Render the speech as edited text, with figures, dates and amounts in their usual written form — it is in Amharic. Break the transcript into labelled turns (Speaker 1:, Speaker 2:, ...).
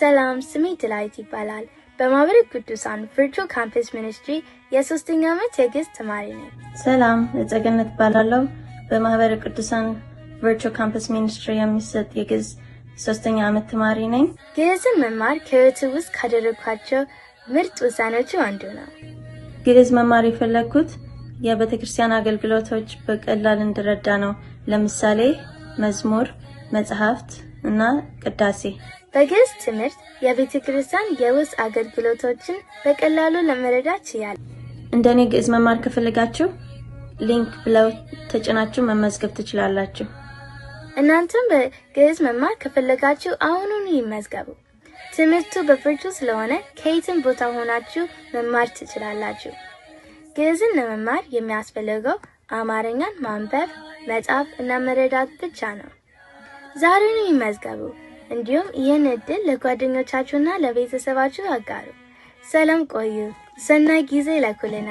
Speaker 1: ሰላም ስሜ ድላይት ይባላል። በማህበረ ቅዱሳን ቨርቹዋል ካምፓስ ሚኒስትሪ የሶስተኛ ዓመት የግዕዝ ተማሪ ነኝ።
Speaker 2: ሰላም እጸገነት እባላለሁ። በማህበረ ቅዱሳን ቨርቹዋል ካምፓስ ሚኒስትሪ የሚሰጥ የግዕዝ ሶስተኛ ዓመት ተማሪ ነኝ።
Speaker 1: ግዕዝን መማር ከህይወቴ ውስጥ ካደረኳቸው ምርጥ ውሳኔዎች አንዱ ነው።
Speaker 2: ግዕዝ መማር የፈለኩት የቤተክርስቲያን አገልግሎቶች በቀላል እንድረዳ ነው። ለምሳሌ መዝሙር፣ መጽሐፍት እና ቅዳሴ።
Speaker 1: በግዕዝ ትምህርት የቤተክርስቲያን የውስጥ አገልግሎቶችን በቀላሉ ለመረዳት ይችላል።
Speaker 2: እንደኔ ግዕዝ መማር ከፈለጋችሁ ሊንክ ብለው ተጭናችሁ መመዝገብ ትችላላችሁ።
Speaker 1: እናንተም በግዕዝ መማር ከፈለጋችሁ አሁኑኑ ይመዝገቡ። ትምህርቱ በቨርቹዋል ስለሆነ ከየትም ቦታ ሆናችሁ መማር ትችላላችሁ። ግዕዝን ለመማር የሚያስፈልገው አማርኛን ማንበብ፣ መጻፍ እና መረዳት ብቻ ነው። ዛሬውኑ ይመዝገቡ። እንዲሁም ይህን እድል ለጓደኞቻችሁና ለቤተሰባችሁ አጋሩ። ሰላም ቆዩ። ሰናይ ጊዜ ለኩልነ